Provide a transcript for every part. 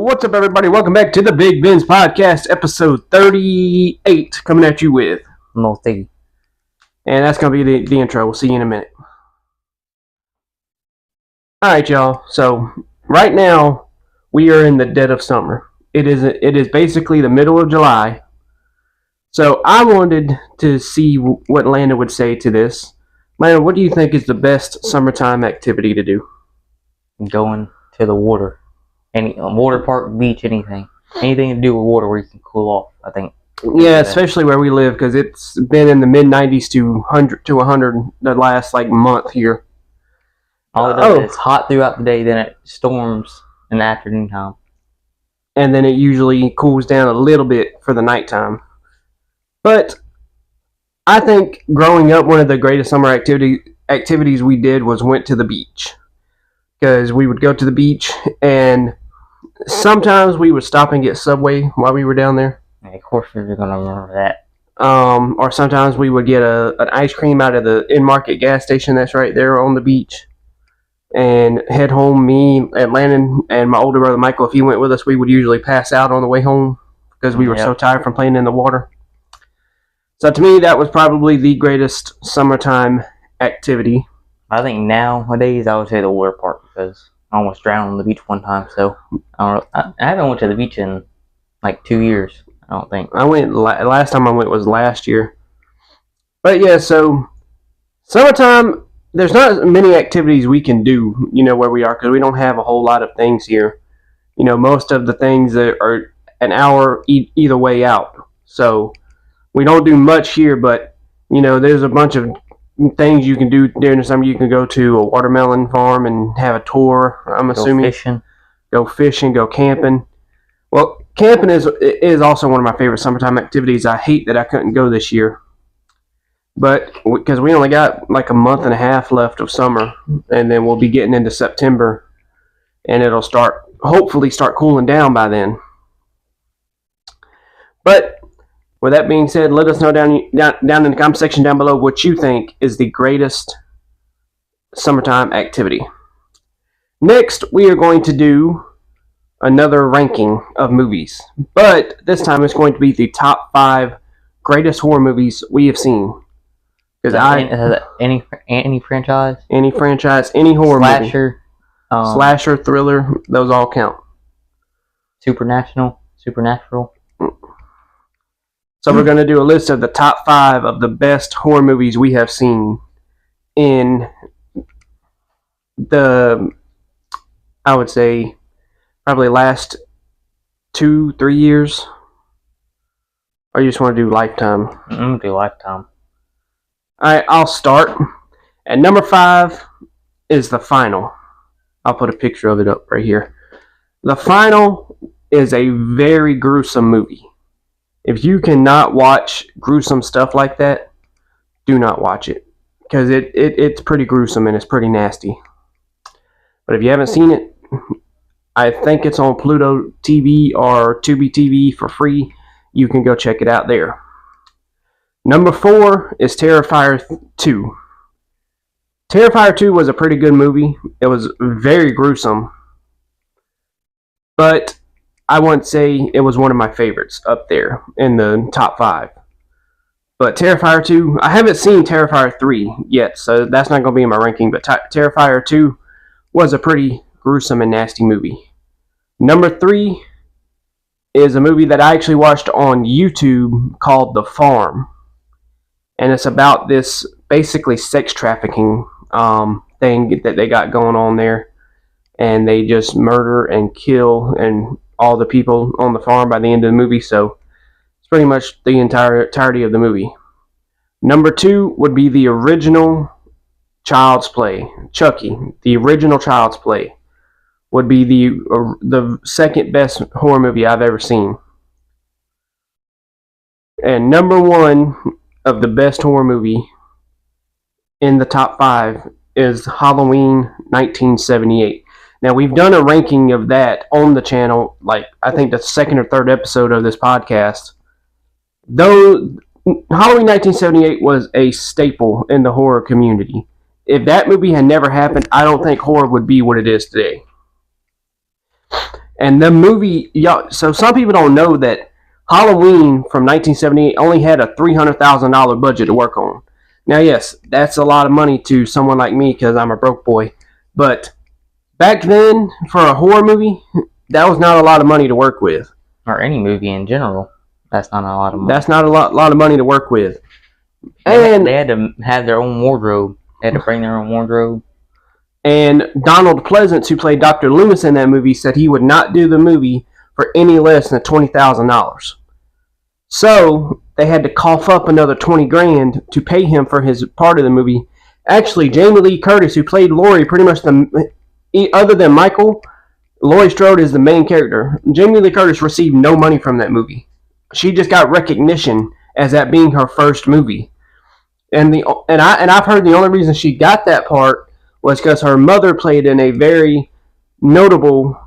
What's up, everybody? Welcome back to the Big Ben's Podcast, episode 38, coming at you with Multi. And that's going to be the intro. We'll see you in a minute. Alright, y'all. So, right now, we are in the dead of summer. It is basically the middle of July. So, I wanted to see what Lana would say to this. Lana, what do you think is the best summertime activity to do? Going to the water. Any water park, beach, anything to do with water where you can cool off, I think. Yeah, especially where we live, because it's been in the mid 90s to 100 the last month here. All it does is it's hot throughout the day, then it storms in the afternoon time, and then it usually cools down a little bit for the nighttime. But I think growing up, one of the greatest summer activities we did was went to the beach, because we would go to the beach and sometimes we would stop and get Subway while we were down there. Yeah, of course, you're going to remember that. Or sometimes we would get an ice cream out of the in-market gas station that's right there on the beach and head home. Me, Atlanta, and my older brother Michael, if he went with us, we would usually pass out on the way home because we were so tired from playing in the water. So to me, that was probably the greatest summertime activity. I think nowadays I would say the water park, because I almost drowned on the beach one time. So I haven't went to the beach in like 2 years. I don't think I went. Last time I went was last year. But yeah, so summertime, there's not many activities we can do, where we are, because we don't have a whole lot of things here. Most of the things that are an hour either way out. So we don't do much here, but there's a bunch of things you can do during the summer. You can go to a watermelon farm and have a tour, I'm assuming. Go fishing, go camping. Well, camping is also one of my favorite summertime activities. I hate that I couldn't go this year, but because we only got like a month and a half left of summer, and then we'll be getting into September, and it'll hopefully start cooling down by then. But with that being said, let us know down in the comment section down below what you think is the greatest summertime activity. Next, we are going to do another ranking of movies, but this time it's going to be the top 5 greatest horror movies we have seen. Any franchise, any horror slasher, movie, slasher, thriller, those all count. Supernatural. So we're going to do a list of the top 5 of the best horror movies we have seen in the, I would say, probably last 2-3 years. Or you just want to do Lifetime? I'm going to do Lifetime. Alright, I'll start. At number 5 is The Final. I'll put a picture of it up right here. The Final is a very gruesome movie. If you cannot watch gruesome stuff like that, do not watch it, because it's pretty gruesome and it's pretty nasty. But if you haven't seen it, I think it's on Pluto TV or Tubi TV for free. You can go check it out there. Number 4 is Terrifier 2. Terrifier 2 was a pretty good movie. It was very gruesome, but I wouldn't say it was one of my favorites up there in the top 5. But Terrifier 2, I haven't seen Terrifier 3 yet, so that's not going to be in my ranking. But Terrifier 2 was a pretty gruesome and nasty movie. Number 3 is a movie that I actually watched on YouTube called The Farm. And it's about this basically sex trafficking thing that they got going on there. And they just murder and kill and all the people on the farm by the end of the movie. So it's pretty much the entirety of the movie. Number 2 would be the original Child's Play. Chucky, the original Child's Play, would be the second best horror movie I've ever seen. And number 1 of the best horror movie in the top 5 is Halloween 1978. Now, we've done a ranking of that on the channel, I think the second or third episode of this podcast. Though Halloween 1978 was a staple in the horror community. If that movie had never happened, I don't think horror would be what it is today. And the movie, y'all. So some people don't know that Halloween from 1978 only had a $300,000 budget to work on. Now, yes, that's a lot of money to someone like me because I'm a broke boy. But back then, for a horror movie, that was not a lot of money to work with. Or any movie in general. That's not a lot of money. That's not a lot of money to work with. And they had to have their own wardrobe. They had to bring their own wardrobe. And Donald Pleasance, who played Dr. Loomis in that movie, said he would not do the movie for any less than $20,000. So they had to cough up another 20 grand to pay him for his part of the movie. Actually, Jamie Lee Curtis, who played Laurie, pretty much other than Michael, Laurie Strode is the main character. Jamie Lee Curtis received no money from that movie. She just got recognition as that being her first movie. And I've heard the only reason she got that part was because her mother played in a very noticeable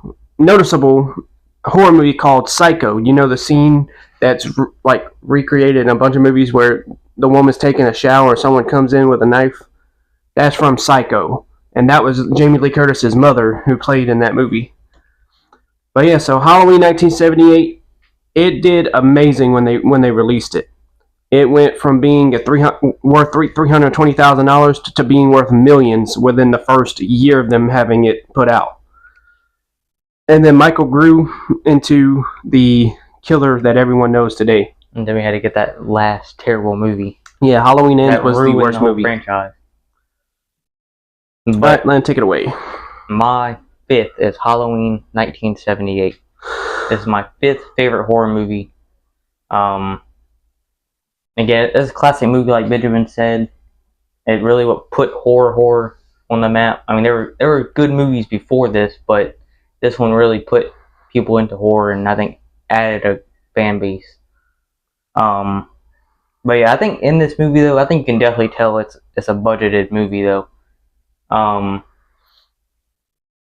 horror movie called Psycho. You know the scene that's like recreated in a bunch of movies where the woman's taking a shower and someone comes in with a knife? That's from Psycho. And that was Jamie Lee Curtis's mother who played in that movie. But yeah, so Halloween 1978, it did amazing when they released it. It went from being worth $320,000 to being worth millions within the first year of them having it put out. And then Michael grew into the killer that everyone knows today. And then we had to get that last terrible movie. Yeah, Halloween Ends was the worst movie. Franchise. But Len, take it away. My fifth is Halloween 1978. This is my fifth favorite horror movie. Again, it's a classic movie, like Benjamin said. It really what put horror on the map. I mean, there were good movies before this, but this one really put people into horror, and I think added a fan base. But yeah, I think in this movie though, I think you can definitely tell it's a budgeted movie though.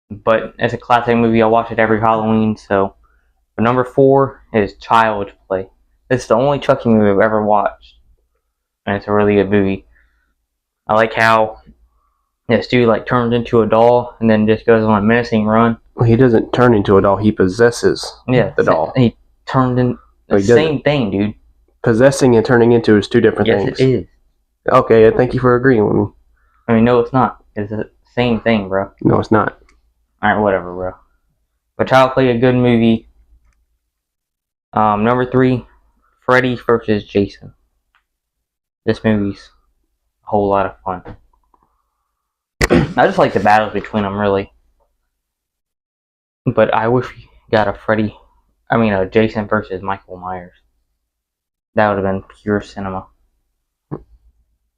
But it's a classic movie. I watch it every Halloween. So, but number 4 is Child's Play. It's the only Chucky movie I've ever watched, and it's a really good movie. I like how this dude like turns into a doll and then just goes on a menacing run. Well, he doesn't turn into a doll; he possesses the doll. He turned in the same thing, dude. Possessing and turning into is two different things. Yes, it is. Okay, thank you for agreeing with me. I mean, no, it's not. It's the same thing, bro. No, it's not. Alright, whatever, bro. But Child's Play, a good movie. Number 3. Freddy versus Jason. This movie's a whole lot of fun. I just like the battles between them, really. But I wish we got a Jason versus Michael Myers. That would have been pure cinema.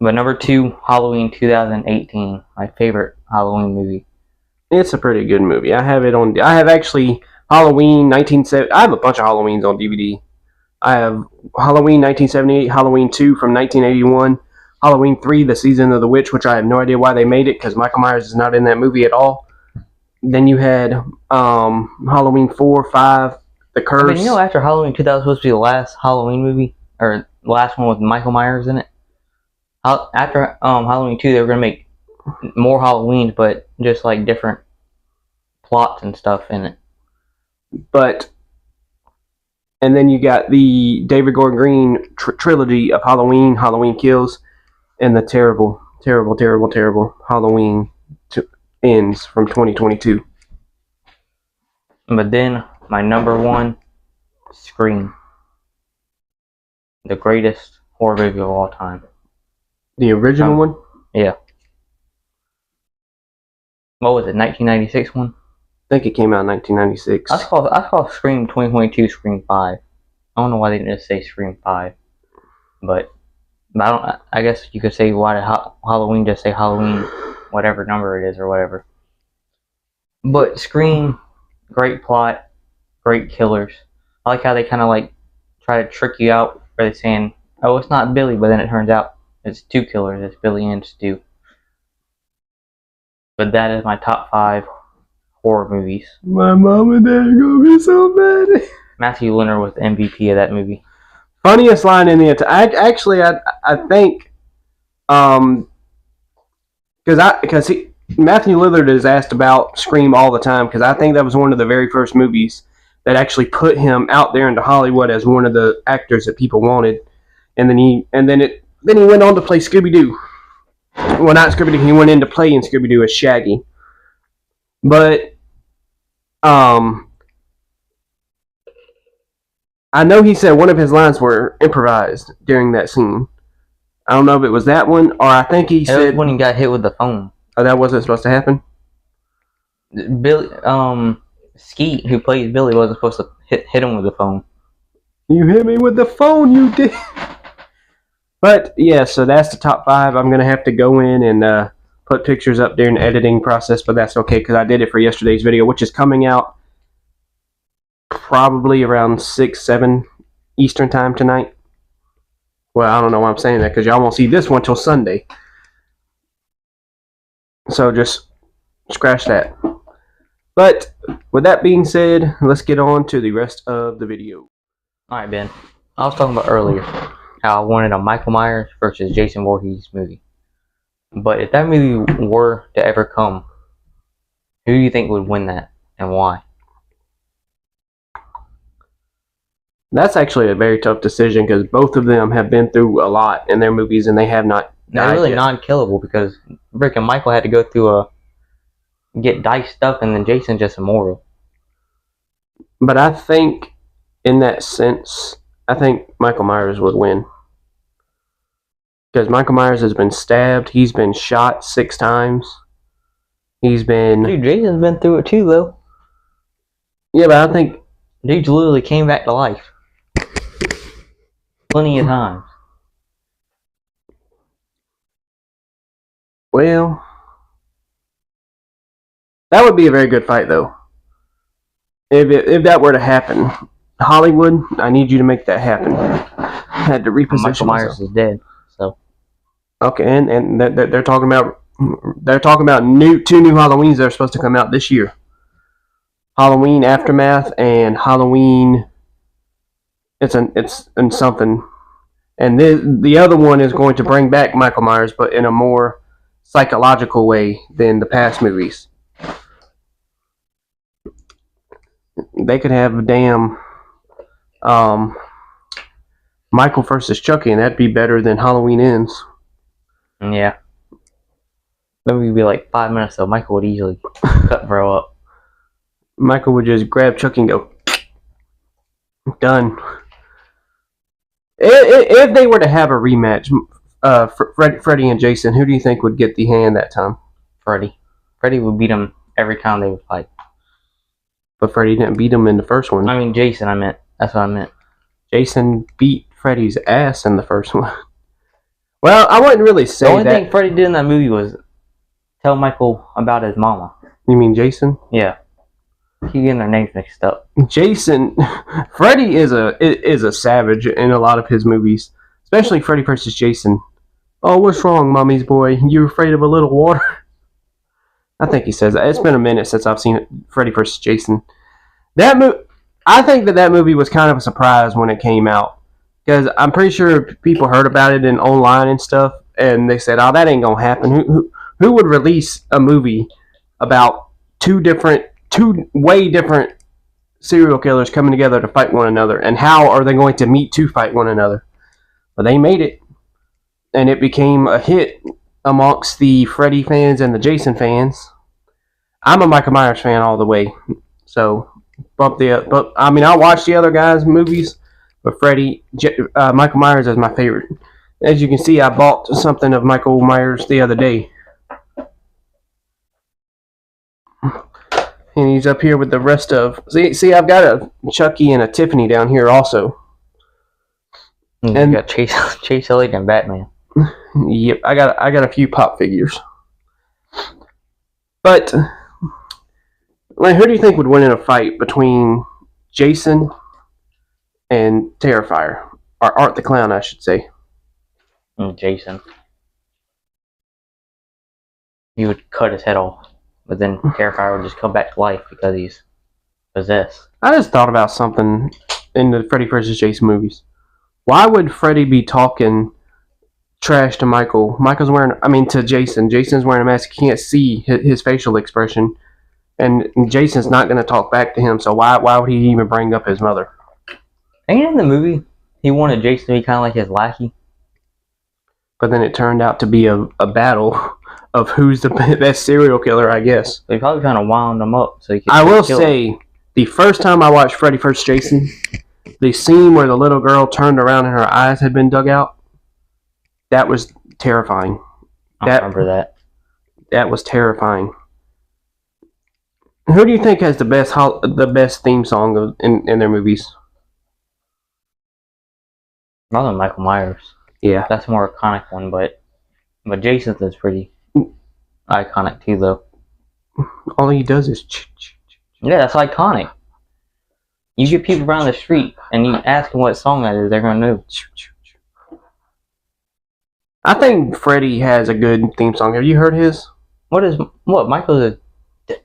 But number 2, Halloween 2018, my favorite Halloween movie. It's a pretty good movie. I have actually Halloween 1970. I have a bunch of Halloweens on DVD. I have Halloween 1978, Halloween 2 from 1981, Halloween 3, The Season of the Witch, which I have no idea why they made it because Michael Myers is not in that movie at all. Then you had Halloween 4, 5, The Curse. I mean, after Halloween 2, that was supposed to be the last Halloween movie, or the last one with Michael Myers in it. After Halloween 2, they were going to make more Halloweens, but just like different plots and stuff in it. And then you got the David Gordon Green trilogy of Halloween, Halloween Kills, and the terrible Halloween Ends from 2022. But then my number 1, Scream, the greatest horror movie of all time. The original one? Yeah. What was it? 1996 one? I think it came out in 1996. I call Scream 2022 Scream 5. I don't know why they didn't just say Scream 5, but I guess you could say why did Halloween just say Halloween, whatever number it is or whatever. But Scream, great plot, great killers. I like how they kind of like try to trick you out by saying, "Oh, it's not Billy," but then it turns out it's 2 killers. It's Billy and Stu. But that is my top 5 horror movies. My mom and dad are gonna be so mad. Matthew Leonard was the MVP of that movie. Funniest line in the entire. I think, because Matthew Lillard is asked about Scream all the time because I think that was one of the very first movies that actually put him out there into Hollywood as one of the actors that people wanted. And then he went on to play Scooby Doo. Well, not Scooby Doo. He went in to play in Scooby Doo as Shaggy. But I know he said one of his lines were improvised during that scene. I don't know if it was that one, or I think he said when he got hit with the phone. Oh, that wasn't supposed to happen? Billy, Skeet, who plays Billy, wasn't supposed to hit him with the phone. You hit me with the phone, you did. But yeah, so that's the top 5. I'm gonna have to go in and put pictures up during the editing process, but that's okay because I did it for yesterday's video, which is coming out probably around 6, 7 Eastern time tonight. Well, I don't know why I'm saying that because y'all won't see this one till Sunday. So just scratch that. But with that being said, let's get on to the rest of the video. Alright, Ben. I was talking about earlier how I wanted a Michael Myers versus Jason Voorhees movie. But if that movie were to ever come, who do you think would win that and why? That's actually a very tough decision because both of them have been through a lot in their movies and they have not They're really yet. non-killable because Rick and Michael had to go through get diced up, and then Jason's just immortal. But I think in that sense, I think Michael Myers would win. Because Michael Myers has been stabbed, he's been shot 6 times. He's been... Dude, Jason's been through it too, though. Yeah, but I think... Dude literally came back to life. Plenty of times. Well... That would be a very good fight, though. If that were to happen. Hollywood, I need you to make that happen. I had to reposition Michael Myers is dead, so... Okay, and they're talking about... They're talking about 2 new Halloweens that are supposed to come out this year. Halloween Aftermath and Halloween... It's in something. And the other one is going to bring back Michael Myers, but in a more psychological way than the past movies. They could have a damn Michael versus Chucky, and that'd be better than Halloween Ends. Yeah. That would be like 5 minutes, so Michael would easily cut bro up. Michael would just grab Chucky and go, done. If they were to have a rematch, Freddy and Jason, who do you think would get the hand that time? Freddy. Freddy would beat him every time they would fight. But Freddy didn't beat him in the first one. I mean, Jason, I meant. That's what I meant. Jason beat Freddy's ass in the first one. Well, I wouldn't really say that. The only thing Freddy did in that movie was tell Michael about his mama. You mean Jason? Yeah. Keep getting their names mixed up. Jason, Freddy is a savage in a lot of his movies, especially Freddy vs. Jason. Oh, what's wrong, mommy's boy? You afraid of a little water? I think he says that. It's been a minute since I've seen Freddy vs. Jason. I think that movie was kind of a surprise when it came out, because I'm pretty sure people heard about it in online and stuff, and they said, "Oh, that ain't gonna happen." Who would release a movie about two way different serial killers coming together to fight one another, and how are they going to meet to fight one another? But they made it, and it became a hit amongst the Freddy fans and the Jason fans. I'm a Michael Myers fan all the way, so but I mean, I'll watch the other guys' movies, but Michael Myers is my favorite. As you can see, I bought something of Michael Myers the other day. And he's up here with the rest of... See, I've got a Chucky and a Tiffany down here also. And you got Chase Elliott and Batman. Yep, I got a few pop figures. But, who do you think would win in a fight between Jason and Terrifier? Or Art the Clown, I should say. Jason. He would cut his head off. But then Terrifier would just come back to life because he's possessed. I just thought about something in the Freddy vs. Jason movies. Why would Freddy be talking trash to Michael? To Jason. Jason's wearing a mask. He can't see his facial expression. and Jason's not going to talk back to him. So why would he even bring up his mother? And in the movie, he wanted Jason to be kind of like his lackey. But then it turned out to be a battle of who's the best serial killer, I guess. So he probably kind of wound him up so he could. I will say, the first time I watched Freddy vs. Jason, the scene where the little girl turned around and her eyes had been dug out, that was terrifying. I remember that. That was terrifying. Who do you think has the best theme song in their movies? Not Michael Myers. Yeah, that's a more iconic one, but Jason's is pretty iconic too, though. All he does is yeah, that's iconic. You get people around the street and you ask them what song that is, they're gonna know. I think Freddy has a good theme song. Have you heard his? What Michael's is?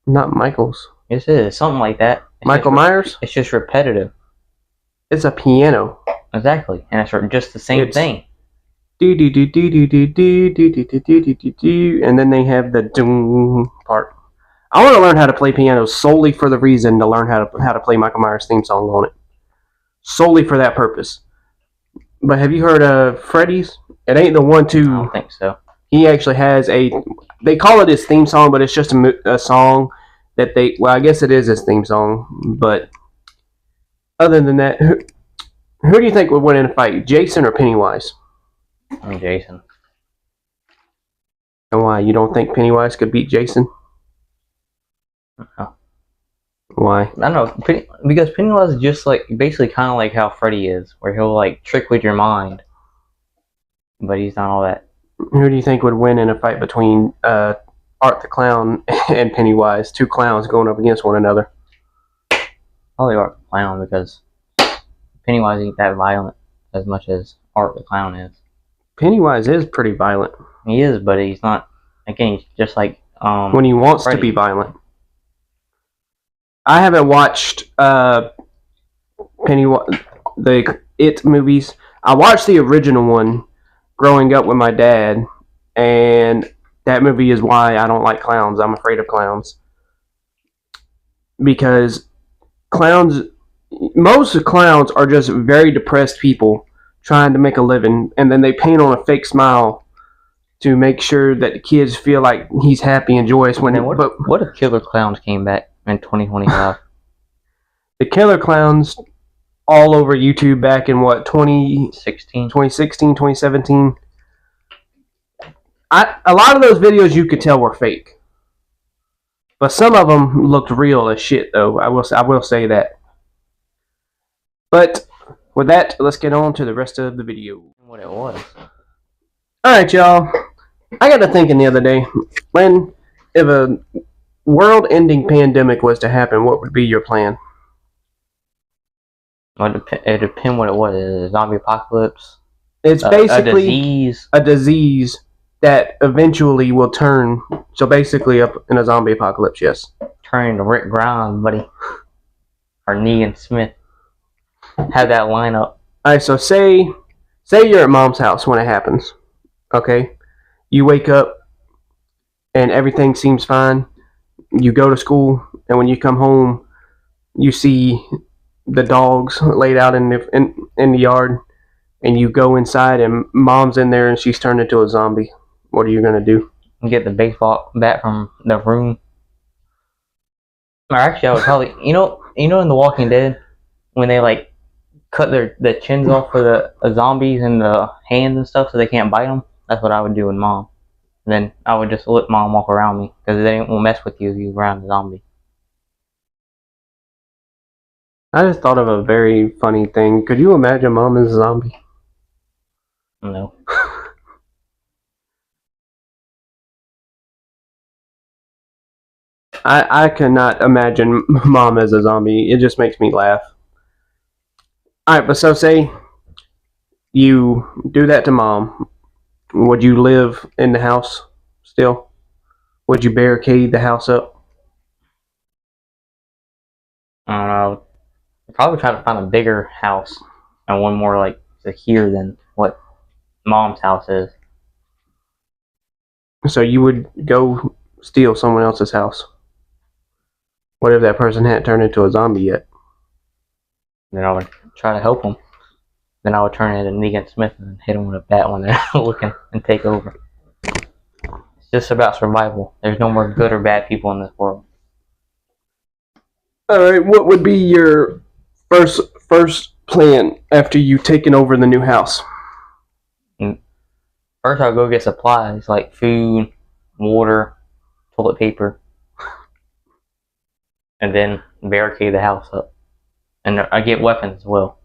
Not Michael's. Yes, it is something like that. Michael Myers. It's just repetitive. It's a piano. Exactly, and it's just the same thing. Do do do do do do do do do do do do do, and then they have the doom part. I want to learn how to play piano solely for the reason to learn how to play Michael Myers' theme song on it. Solely for that purpose. But have you heard of Freddy's? It ain't the 1-2. I don't think so. He actually has they call it his theme song, but it's just a song that I guess it is his theme song. But other than that, who do you think would win in a fight, Jason or Pennywise? I'm Jason. And why? You don't think Pennywise could beat Jason? No. Why? I don't know, because Pennywise is just like basically kind of like how Freddy is, where he'll like trick with your mind, but he's not all that. Who do you think would win in a fight between Art the Clown and Pennywise? Two clowns going up against one another. Probably Art the Clown, because Pennywise ain't that violent as much as Art the Clown is. Pennywise is pretty violent. He is, but he's not. Again, he's just like when he wants Freddy to be violent. I haven't watched Pennywise, the It movies. I watched the original one growing up with my dad, and that movie is why I don't like clowns. I'm afraid of clowns. Because most clowns are just very depressed people trying to make a living, and then they paint on a fake smile to make sure that the kids feel like he's happy and joyous. What if Killer Clowns came back in 2025? The Killer Clowns all over YouTube back in 2016, 2017. A lot of those videos you could tell were fake, but some of them looked real as shit. Though I will say that. But with that, let's get on to the rest of the video. What it was. Alright, y'all. I got to thinking the other day, if a world-ending pandemic was to happen, what would be your plan? Well, it depends what it was. A zombie apocalypse? It's basically a disease that eventually will turn, so basically up in a zombie apocalypse, yes. Turn into Rick Grimes, buddy. Or Negan Smith. Have that lineup. Alright, so say you're at mom's house when it happens. Okay? You wake up and everything seems fine. You go to school, and when you come home, you see the dogs laid out in the yard, and you go inside and mom's in there and she's turned into a zombie. What are you gonna do? Get the baseball bat from the room. Or actually, I would probably, you know, in The Walking Dead, when they like cut the chins off for the zombies and the hands and stuff so they can't bite them. That's what I would do with mom. And then I would just let mom walk around me, because they won't mess with you if you're around the zombie. I just thought of a very funny thing. Could you imagine mom as a zombie? No. I cannot imagine mom as a zombie. It just makes me laugh. Alright, but so say you do that to mom. Would you live in the house still? Would you barricade the house up? I don't know. I'd probably try to find a bigger house and one more like secure than what mom's house is. So you would go steal someone else's house. What if that person hadn't turned into a zombie yet? Then I would try to help them. Then I would turn into Negan Smith and hit them with a bat when they're looking and take over. It's just about survival. There's no more good or bad people in this world. Alright, what would be your first plan after you've taken over the new house? First, I'll go get supplies like food, water, toilet paper, and then barricade the house up. And I get weapons as well.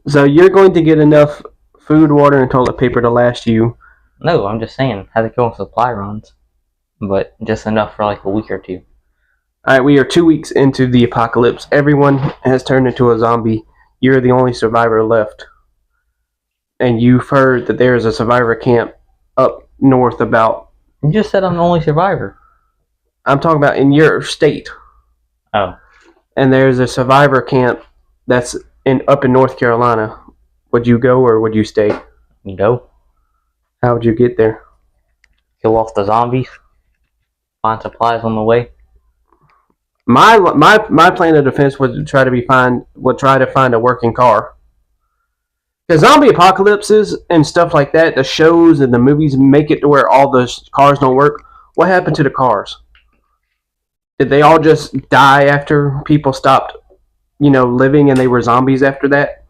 So you're going to get enough food, water, and toilet paper to last you? No, I'm just saying, have to go on supply runs, but just enough for like a week or two. Alright, we are 2 weeks into the apocalypse. Everyone has turned into a zombie. You're the only survivor left. And you've heard that there is a survivor camp up north about... You just said I'm the only survivor. I'm talking about in your state. Oh. And there's a survivor camp that's up in North Carolina. Would you go or would you stay? You go. How would you get there? Kill off the zombies. Find supplies on the way. My plan of defense would try to find a working car. Because zombie apocalypses and stuff like that, the shows and the movies make it to where all the cars don't work. What happened to the cars? Did they all just die after people stopped, living and they were zombies after that?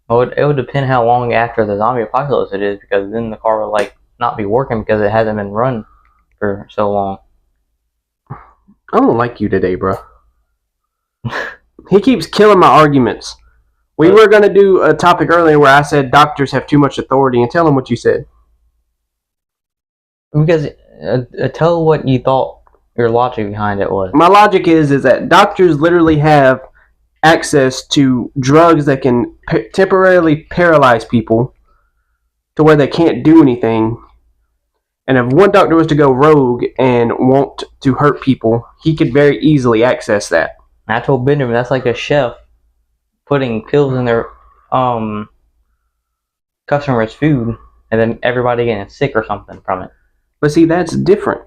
Well, it would depend how long after the zombie apocalypse it is, because then the car would not be working because it hasn't been run for so long. I don't like you today, bro. He keeps killing my arguments. We were going to do a topic earlier where I said doctors have too much authority, and tell him what you said. Because tell what you thought your logic behind it was. My logic is that doctors literally have access to drugs that can temporarily paralyze people to where they can't do anything. And if one doctor was to go rogue and want to hurt people, he could very easily access that. I told Benjamin that's like a chef putting pills in their customers' food and then everybody getting sick or something from it. But see, that's different.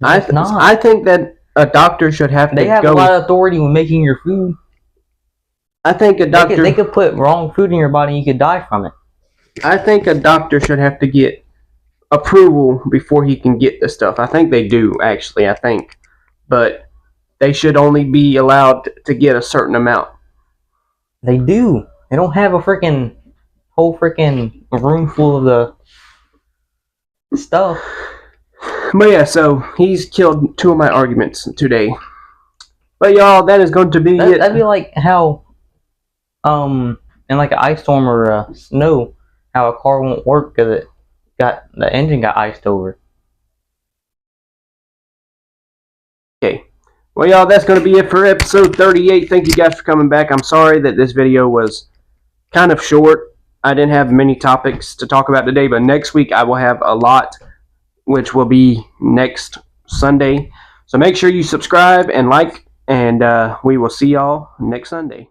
No, it's not. I think that a doctor should have to go... They have a lot of authority when making your food. I think a doctor... They could put wrong food in your body and you could die from it. I think a doctor should have to get approval before he can get the stuff. I think they do, actually, But they should only be allowed to get a certain amount. They do. They don't have a whole room full of the stuff. But yeah, so he's killed 2 of my arguments today. But y'all, that is going to be it. That'd be like how, in like an ice storm or snow, how a car won't work because the engine got iced over. Okay. Well, y'all, that's going to be it for episode 38. Thank you guys for coming back. I'm sorry that this video was kind of short. I didn't have many topics to talk about today, but next week I will have a lot, which will be next Sunday. So make sure you subscribe and like, and we will see y'all next Sunday.